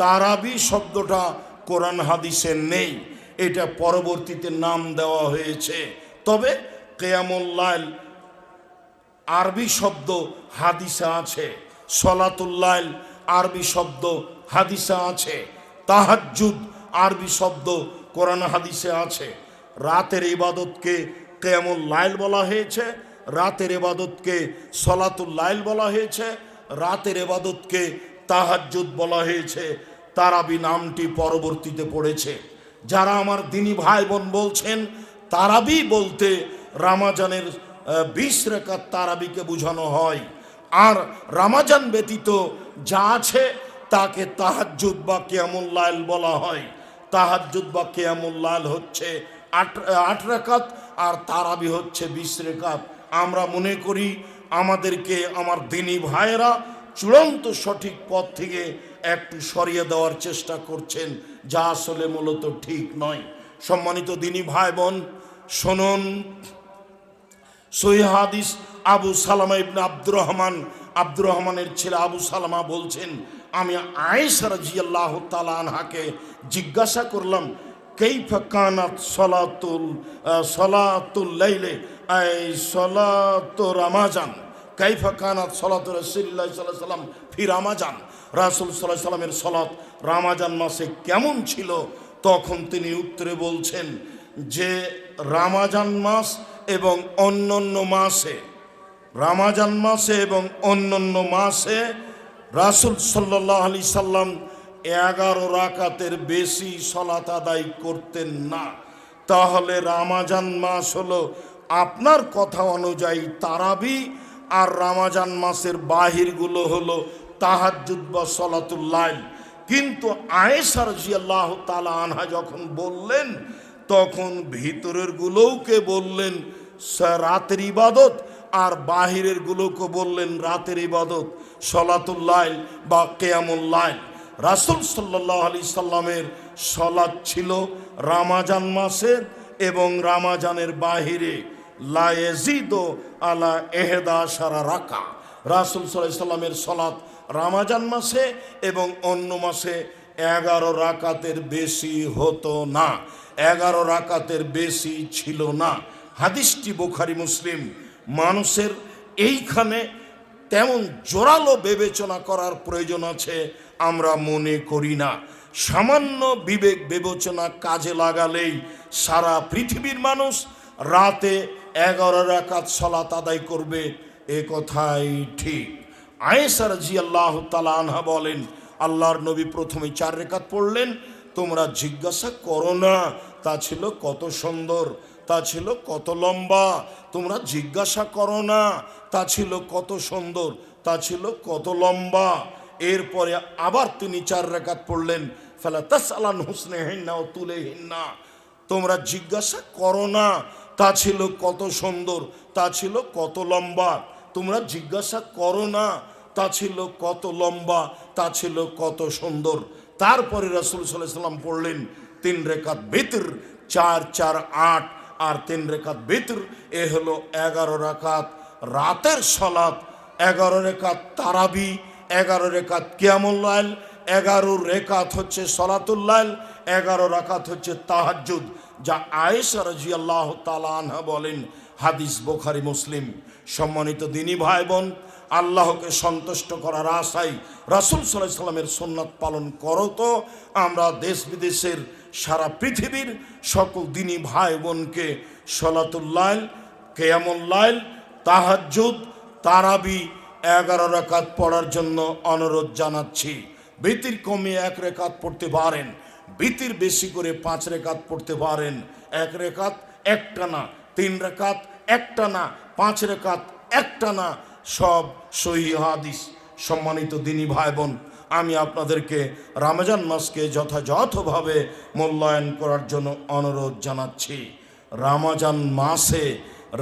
তারাবি শব্দটা কোরআন হাদিসে নেই, এটা পরবর্তীতে নাম দেওয়া হয়েছে। তবে কিয়ামুল লাইল আরবি শব্দ হাদিসে আছে, সলাতুল লাইল আরবি শব্দ হাদিসে আছে, তাহাজ্জুদ আরবি শব্দ কোরআন হাদিসে আছে। রাতের ইবাদতকে কিয়ামুল লাইল বলা হয়েছে, রাতের ইবাদতকে সলাতুল লাইল বলা হয়েছে, রাতের ইবাদতকে তাহাজ্জুদ বলা হয়েছে। তারাবি নামটি পরবর্তীতে পড়েছে। যারা আমার দিনী ভাই বোন বলছেন তারাবি বলতে রামাজানের 20 রাকাত তারাবিকে বোঝানো হয়, আর রামাজান ব্যতীত যা আছে তাকে তাহাজ্জুদ বা কিয়ামুল লাইল বলা হয়। তাহাজ্জুদ বা কিয়ামুল লাইল হচ্ছে 8 রাকাত, আর তারাবি হচ্ছে 20 রাকাত। আমরা মনে করি আমাদেরকে আমার দিনী ভাইয়েরা চূড়ান্ত সঠিক পথ থেকে একটু সরিয়ে দেওয়ার চেষ্টা করছেন, যা আসলে মূলত ঠিক নয়। সম্মানিত দিনী ভাই বোন শুনুন, সহিহ হাদিস আবু সালামা ইবনে আব্দুর রহমানের ছেলে আবু সালামা বলছেন, আমি আয়েশা রাদিয়াল্লাহু তাআলা আনহাকে জিজ্ঞাসা করলাম, কাইফা কানাত সলাতুল লাইলে সলাতু রামাজান, কাইফা কানাত সলাতু রাসূলুল্লাহ সাল্লাল্লাহু আলাইহি ওয়াসাল্লাম ফি রামাজান, রাসূল সাল্লাল্লাহু আলাইহি ওয়াসাল্লামের সলাত রামাজান মাসে কেমন ছিল? তখন তিনি উত্তরে বলছেন যে রামাজান মাস এবং অন্যান্য মাসে, রামাজান মাসে এবং অন্যান্য মাসে রাসূল সাল্লাল্লাহু আলাইহি সাল্লাম 11 রাকাতের বেশি সলাত আদায় করতেন না। তাহলে রামাজান মাস হলো আপনার কথা অনুযায়ী তারাবি, আর রামাজান মাসের বাহিরগুলো হলো তাহাজ্জুদ বা সলাতুল লাইল। কিন্তু আয়েশা রাদিয়াল্লাহু তাআলা আনহা যখন বললেন, তখন ভিতরের গুলোকে বললেন রাতের ইবাদত, আর বাহিরের গুলোকে বললেন রাতের ইবাদত, সলাতুল লাইল বা কিয়ামুল লাইল। রাসূল সাল্লাল্লাহু আলাইহি সাল্লামের সলাত ছিল রামাজান মাসে এবং রামাজানের বাহিরে লা ইয়াজিদু আলা 11 রাকা। রাসূল সাল্লাল্লাহু আলাইহি সাল্লামের সলাত রামাজান মাসে এবং অন্য মাসে 11 রাকাতের বেশি হতো না, 11 রাকাতের বেশি ছিল না। হাদিসটি বুখারী মুসলিম। মানুষের এইখানে তেমন জোরালো বিবেচনা করার প্রয়োজন আছে আমরা মনে করি না। সামান্য বিবেক বিবেচনা কাজে লাগালেই সারা পৃথিবীর মানুষ রাতে 11 রাকাত সালাত আদায় করবে, এ কথাই ঠিক। আয়েশা রাদিয়াল্লাহু তাআলা আনহা বলেন, আল্লাহর নবী প্রথমে 4 রাকাত পড়লেন, তোমরা জিজ্ঞাসা করো না তা ছিল কত সুন্দর, তা ছিল কত লম্বা, তোমরা জিজ্ঞাসা করো না তা ছিল কত সুন্দর, তা ছিল কত লম্বা। এরপরে আবার তিনি 4 রাকাত পড়লেন, ফালা তাসআলান হুসনিহিন্না ওয়া তুলিহিন্না, তোমরা জিজ্ঞাসা করো না তা ছিল কত সুন্দর, তা ছিল কত লম্বা, তোমরা জিজ্ঞাসা করো না তা ছিল কত লম্বা, তা ছিল কত সুন্দর। তারপরে রাসূল সাল্লাল্লাহু আলাইহি ওয়াসাল্লাম পড়লেন 3 রাকাত বিতর, 4 4 8, আর 3 রাকাত বিতর, এ হলো 11 রাকাত রাতের সালাত, 11 রাকাত তারাবি, 11 রাকাত কিয়ামুল লাইল, 11 রাকাত হচ্ছে সলাতুল লাইল, 11 রাকাত হচ্ছে তাহাজ্জুদ, যা আয়েশা রাদিয়াল্লাহু তাআলা আনহা বলেন। হাদিস বুখারী মুসলিম। সম্মানিত দিনী ভাই বোন, আল্লাহকে সন্তুষ্ট করার আশায় রাসূল সাল্লাল্লাহু আলাইহি সাল্লামের সুন্নাত পালন করো তো আমরা দেশ বিদেশের সারা পৃথিবীর সকল দিনী ভাই বোনকে সলাতুল লাইল, কিয়ামুল লাইল, তাহাজ্জুদ, তারাবি 11 রাকাত পড়ার জন্য অনুরোধ জানাচ্ছি। বিতির কমে 1 রাকাত পড়তে পারেন, বিতির বেশি করে 5 রাকাত পড়তে পারেন, 1 রাকাত একটানা, 3 রাকাত একটানা, 5 রাকাত একটানা, সব সহিহ হাদিস। সম্মানিত দিনী ভাই বোন, আমি আপনাদেরকে রমজান মাসকে যথাযথভাবে মূল্যায়ন করার জন্য অনুরোধ জানাচ্ছি। রমজান মাসে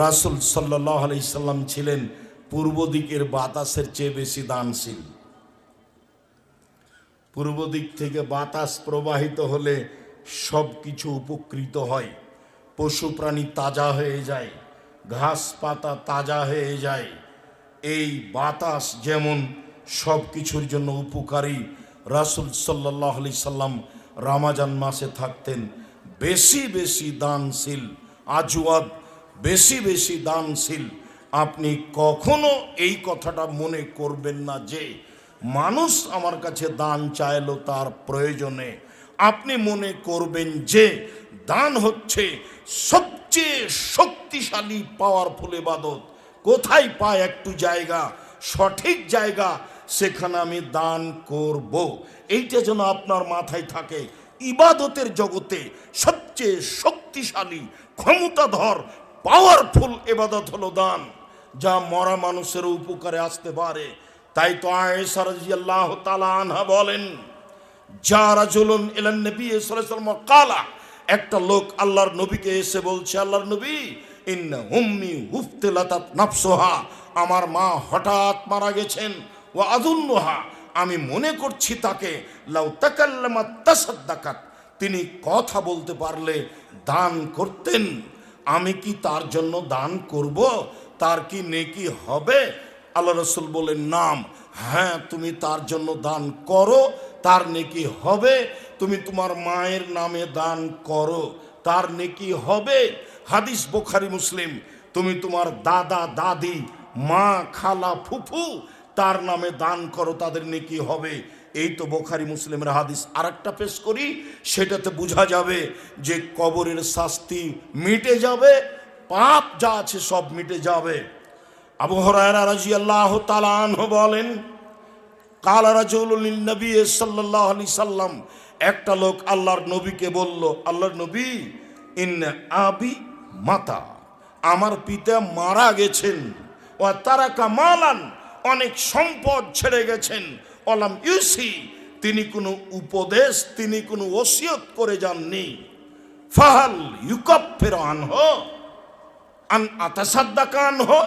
রাসূল সাল্লাল্লাহু আলাইহি সাল্লাম ছিলেন পূর্ব দিকের বাতাসের চেয়ে বেশি দানশীল। পূর্ব দিক থেকে বাতাস প্রবাহিত হলে সব কিছু উপকৃত হয়, পশু প্রাণী তাজা হয়ে যায়, ঘাস পাতা তাজা হয়ে যায়। এই বাতাস যেমন সব কিছুর জন্য উপকারী, রাসূল সাল্লাল্লাহু আলাইহি সাল্লাম রমজান মাসে থাকতেন বেশি বেশি দানশীল, আজওয়াদ, বেশি বেশি দানশীল। আপনি কখনো এই কথাটা মনে করবেন না যে মানুষ আমার কাছে দান চাইলো তার প্রয়োজনে। আপনি মনে করবেন যে দান হচ্ছে সবচেয়ে শক্তিশালী পাওয়ারফুল ইবাদত। কোথায় পায় একটু জায়গা, সঠিক জায়গা, সেখানে আমি দান করব, এইটা যেন আপনার মাথায় থাকে। ইবাদতের জগতে সবচেয়ে শক্তিশালী, ক্ষমতাধর, পাওয়ারফুল ইবাদত হলো দান, যা মরা মানুষের উপকারে আসতে পারে। তাই তো আয়েশা রাদিয়াল্লাহু তাআলা আনহা বলেন, যা রাজুলুন ইলান নবী সাল্লাল্লাহু আলাইহি ওয়াসাল্লাম ক্বালা, একটা লোক আল্লাহর নবীকে এসে বলছে, আল্লাহর নবী, ইন্না উম্মি উফতিলাতাত নাফসুহা, আমার মা হঠাৎ মারা গেছেন, ওয়া আযুন্নুহা, আমি মনে করছি তাকে লাউ তাকাল্লামাত তাসাদ্দাকাত, তিনি কথা বলতে পারলে দান করতেন, আমি কি তার জন্য দান করব? তার কি নেকি হবে? আল্লাহ রাসূল বলেন, নাম, হ্যাঁ, তুমি তার জন্য দান করো, তার নেকি হবে। তুমি তোমার মায়ের নামে দান করো, তার নেকি হবে। হাদিস বুখারী মুসলিম। তুমি তোমার দাদা দাদি, মা, খালা, ফুফু, তার নামে দান করো, তাদের নেকি হবে। এই তো বুখারী মুসলিমের হাদিস। আরেকটা পেশ করি, সেটাতে বোঝা যাবে যে কবরের শাস্তি মিটে যাবে, পাপ যা আছে সব মিটে যাবে। আবু হুরায়রা রাদিয়াল্লাহু তাআলা আনহু বলেন, কালা রাজুলুন লিন নবী সাল্লাল্লাহু আলাইহি সাল্লাম, একটা লোক আল্লাহর নবীকে বলল, আল্লাহর নবী, ইন্না আবি মাতা, আমার পিতা মারা গেছেন, ওয়া তারাকা মালান, অনেক সম্পদ ছেড়ে গেছেন, ওয়ালাম ইউসি, তিনি কোনো উপদেশ, তিনি কোনো ওসিয়ত করে যাননি। ফাহাল ইউকাফিরু আনহু আন আতাসাদ্দাকা আনহু,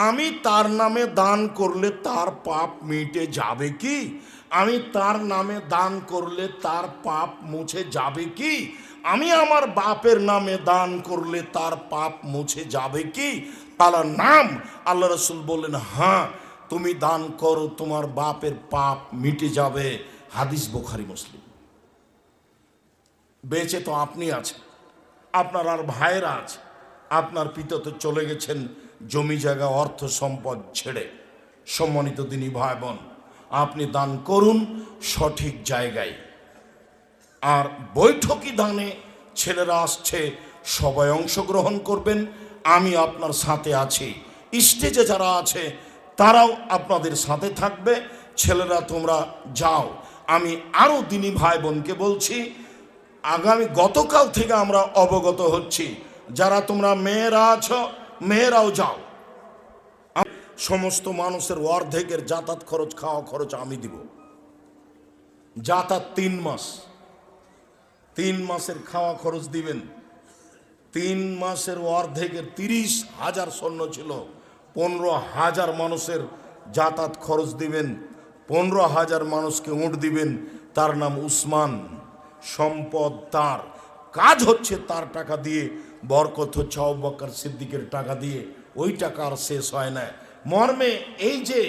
আমি তার নামে দান করলে তার পাপ মিটে যাবে কি? আমি তার নামে দান করলে তার পাপ মুছে যাবে কি? আমি আমার বাপের নামে দান করলে তার পাপ মুছে যাবে কি? তার নাম, আল্লাহ রাসূল বললেন, হ্যাঁ, তুমি দান করো, তোমার বাপের পাপ মিটে যাবে। হাদিস বুখারী মুসলিম। বেঁচে তো আপনি আছেন, আপনার আর ভাইয়েরা আছে, আপনার পিতা তো চলে গেছেন জমি জায়গা অর্থ সম্পদ ছেড়ে। সম্মানিত দিনী ভাই বোন, আপনি দান করুন সঠিক জায়গায়। আর বৈঠকি দানে ছেলেরা আসছে, সবাই অংশগ্রহণ করবেন, আমি আপনার সাথে আছি। স্টেজে যারা আছে তারাও আপনাদের সাথে থাকবে। ছেলেরা তোমরা যাও। আমি আরও দিনী ভাই বোনকে বলছি, গতকাল থেকে আমরা অবগত হচ্ছি, যারা তোমরা মেয়েরা আছো, মেয়েরাও যাও। সমস্ত মানুষের অর্ধেকের যাতায়াত খরচ, খাওয়া খরচ আমি দিব। যাতায়াত 3 মাস, 3 মাসের খাওয়া খরচ দিবেন। 3 মাসের অর্ধেকের 30,000 সৈন্য ছিল, 15,000 মানুষের যাতায়াত খরচ দিবেন, 15,000 মানুষকে উট দিবেন। তার নাম উসমান, সম্পদ তার, কাজ হচ্ছে তার টাকা দিয়ে, বরকত হচ্ছে আবু বকর সিদ্দিকের টাকা দিয়ে। ওই টাকা আর শেষ হয় না। মর্মে এই যে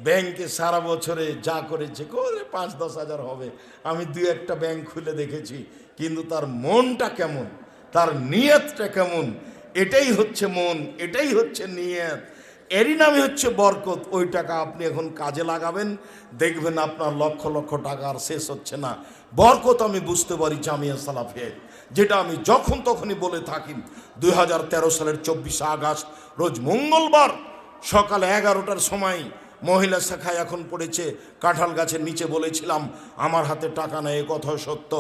ব্যাংকে সারা বছরে যা করেছে, করে 5-10 হাজার হবে, আমি 2-1টা ব্যাংক খুলে দেখেছি, কিন্তু তার মনটা কেমন, তার নিয়তটা কেমন, এটাই হচ্ছে মন, এটাই হচ্ছে নিয়ত, এরই নামই হচ্ছে বরকত। ওই টাকা আপনি এখন কাজে লাগাবেন, দেখবেন আপনার লক্ষ লক্ষ টাকা আর শেষ হচ্ছে না। বরকত আমি বুঝতে পারি জামিয়া সালাফিয়ায়, যেটা আমি যখন তখনই বলে থাকি। 2013 সালের 24 আগস্ট রোজ মঙ্গলবার সকাল 11টার সময় মহিলা শাখায় এখন পড়েছে কাঁঠাল গাছের নিচে, বলেছিলাম আমার হাতে টাকা নেই, এ কথা সত্য,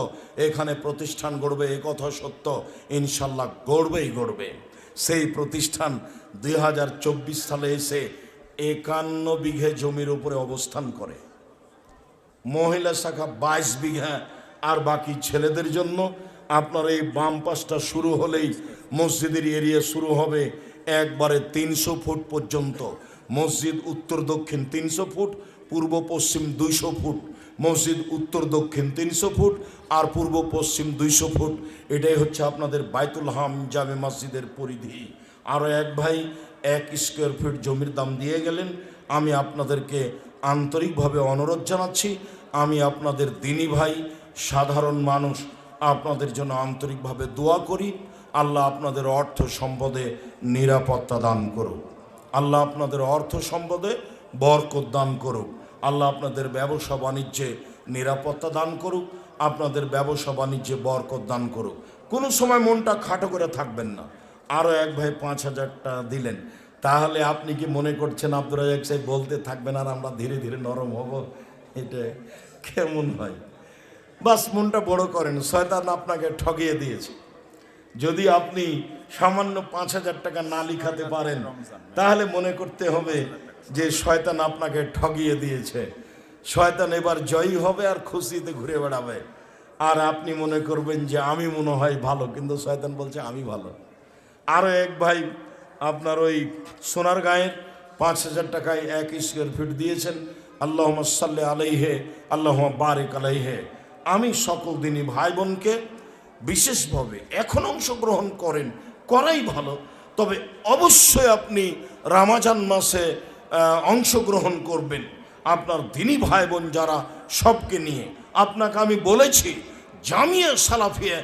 এখানে প্রতিষ্ঠান গড়বে, এ কথা সত্য, ইনশাল্লাহ গড়বেই গড়বে। সেই প্রতিষ্ঠান 2024 সালে এসে 51 বিঘে জমির উপরে অবস্থান করে। মহিলা শাখা 22 বিঘা, আর বাকি ছেলেদের জন্য। আপনার এই বাম পাশটা শুরু হলেই মসজিদের এরিয়া শুরু হবে একবারে 300 ফুট পর্যন্ত। মসজিদ উত্তর দক্ষিণ 300 ফুট, পূর্ব পশ্চিম 200 ফুট। মসজিদ উত্তর দক্ষিণ 300 ফুট আর পূর্ব পশ্চিম 200 ফুট। এটাই হচ্ছে আপনাদের বাইতুল হাম জামে মসজিদের পরিধি। আরও এক ভাই 1 স্কোয়ার ফিট জমির দাম দিয়ে গেলেন। আমি আপনাদেরকে আন্তরিকভাবে অনুরোধ জানাচ্ছি, আমি আপনাদের দিনী ভাই, সাধারণ মানুষ, আপনাদের জন্য আন্তরিকভাবে দোয়া করি। আল্লাহ আপনাদের অর্থ সম্পদে নিরাপত্তা দান করুক। আল্লাহ আপনাদের অর্থ সম্পদে বরকত দান করুক। আল্লাহ আপনাদের ব্যবসা বাণিজ্যে নিরাপত্তা দান করুক, আপনাদের ব্যবসা বাণিজ্যে বরকত দান করুক। কোনো সময় মনটা খাটো করে থাকবেন না। আরও এক ভাই 5,000 টাকা দিলেন, তাহলে আপনি কি মনে করছেন আব্দুর রাজ্জাক সাহেব বলতে থাকবেন আর আমরা ধীরে ধীরে নরম হব? এটা কেমন হয়? বাস মনটা বড় করেন, শয়তান আপনাকে ঠকিয়ে দিয়েছে। যদি আপনি সামান্য 5,000 টাকা না লিখাতে পারেন, তাহলে মনে করতে হবে যে শয়তান আপনাকে ঠকিয়ে দিয়েছে। শয়তান এবার জয়ী হবে আর খুশিতে ঘুরে বেড়াবে, আর আপনি মনে করবেন যে আমি মনে হয় ভালো, কিন্তু শয়তান বলছে আমি ভালো। আরও এক ভাই আপনার ওই সোনারগাঁয়ের 5,000 টাকায় 1 স্কোয়ার ফিট দিয়েছেন। আল্লাহুম্মা সাল্লি আলাইহি আল্লাহুম্মা বারিক আলাইহি। আমি সকল দিনী ভাই বোনকে বিশেষভাবে এখন অংশগ্রহণ করাই ভালো, তবে অবশ্যই আপনি রমজান মাসে অংশগ্রহণ করবেন আপনার দিনী ভাই বোন যারা, সবকে নিয়ে। আপনাকে আমি বলেছি জামিয়া সালাফিয়া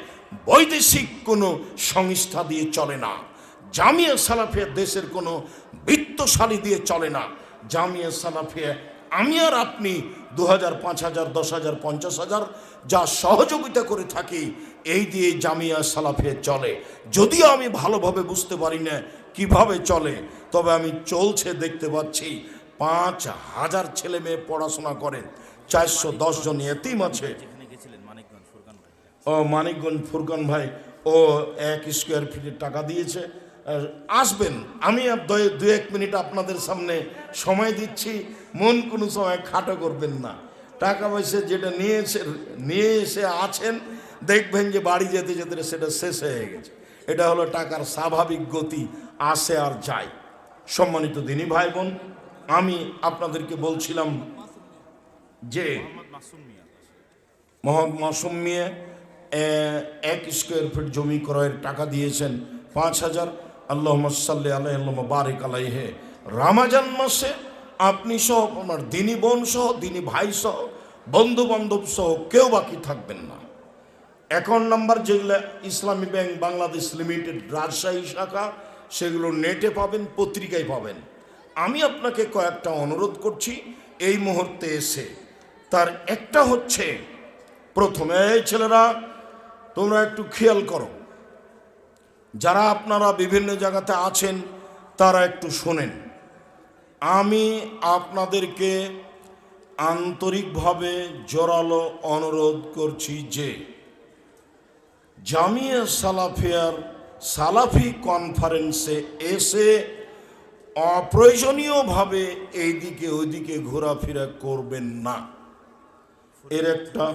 বৈদেশিক কোনো সংস্থা দিয়ে চলে না। জামিয়া সালাফিয়া দেশের কোনো বিত্তশালী দিয়ে চলে না। জামিয়া সালাফিয়া আমি আর আপনি 2,000, 5,000, 10,000, 50,000 যা সহযোগিতা করে থাকি, এই দিয়ে জামিয়া সালাফিয়া চলে। যদিও আমি ভালোভাবে বুঝতে পারি না কিভাবে চলে, তবে আমি চলছে দেখতে পাচ্ছি। 5,000 ছেলে মেয়ে পড়াশোনা করে, 410 জন এতিম আছে। ও মানিকগঞ্জ ফুরকান ভাই ও 1 স্কোয়ার ফিটের টাকা দিয়েছে। আসবেন, আমি 2-1 মিনিট আপনাদের সামনে সময় দিচ্ছি। মন কোনো সময় খাটো করবেন না। টাকা পয়সা যেটা নিয়ে এসে আছেন, দেখবেন যে বাড়ি যেতে যেতে সেটা শেষ হয়ে গেছে। এটা হলো টাকার স্বাভাবিক গতি, আসে আর যায়। সম্মানিত দিনী ভাই বোন, আমি আপনাদেরকে বলছিলাম যে মোহাম্মদ মাসুম মিয়া 1 স্কোয়ার ফিট জমি ক্রয়ের টাকা দিয়েছেন 5,000। আল্লাহুম্মা সাল্লি আলাইহি আল্লাহুম্মা বারিক আলাইহি। রমজান মাসে আপনি সহ, আপনার দিনী বোন সহ, দিনী ভাই সহ, বন্ধু বান্ধব সহ কেউ বাকি থাকবেন না। অ্যাকাউন্ট নাম্বার যেগুলো ইসলামী ব্যাংক বাংলাদেশ লিমিটেড রাজশাহী শাখা, সেগুলো নেটে পাবেন, পত্রিকায় পাবেন। আমি আপনাকে কয়েকটা অনুরোধ করছি এই মুহূর্তে এসে। তার একটা হচ্ছে, প্রথমে এই ছেলেরা তোমরা একটু খেয়াল করো, যারা আপনারা বিভিন্ন জায়গাতে আছেন তারা একটু শোনেন। আমি আপনাদেরকে আন্তরিকভাবে জোরালো অনুরোধ করছি যে জামিয়া সালাফিয়ার সালাফি কনফারেন্সে এসে অপ্রয়োজনীয়ভাবে এইদিকে ওইদিকে ঘোরাফেরা করবেন না। এর একটা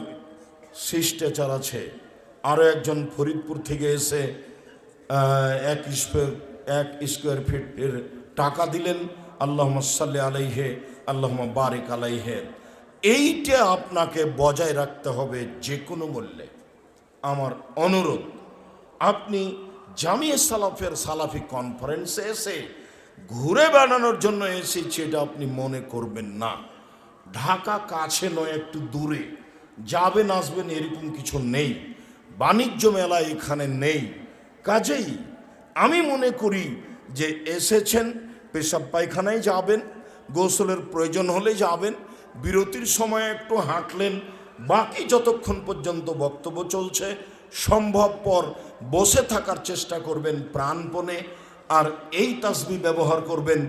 শিষ্টাচার আছে। আরও একজন ফরিদপুর থেকে এসে 1 স্কোয়ার ফিটের টাকা দিলেন। আল্লাহুম্মা সাল্লি আলাইহি আল্লাহুম্মা বারিক আলাইহি। এইটা আপনাকে বজায় রাখতে হবে যে কোনো মূল্যে। আমার অনুরোধ, আপনি জামিয়া সালাফের সালাফি কনফারেন্সে এসে ঘুরে বেড়ানোর জন্য এসেছি এটা আপনি মনে করবেন না। ঢাকা কাছে নয়, একটু দূরে যাবেন আসবেন এরকম কিছু নেই। বাণিজ্য মেলা এখানে নেই। কাজেই আমি মনে করি যে এসেছেন, পেশাব পায়খানায় যাবেন, গোসলের প্রয়োজন হলে যাবেন, বিরতির সময় একটু হাঁটলেন, বাকি যতক্ষণ পর্যন্ত বক্তব্য চলছে সম্ভবপর বসে থাকার চেষ্টা করবেন প্রাণপণে। আর এই তাসবিহ ব্যবহার করবেন।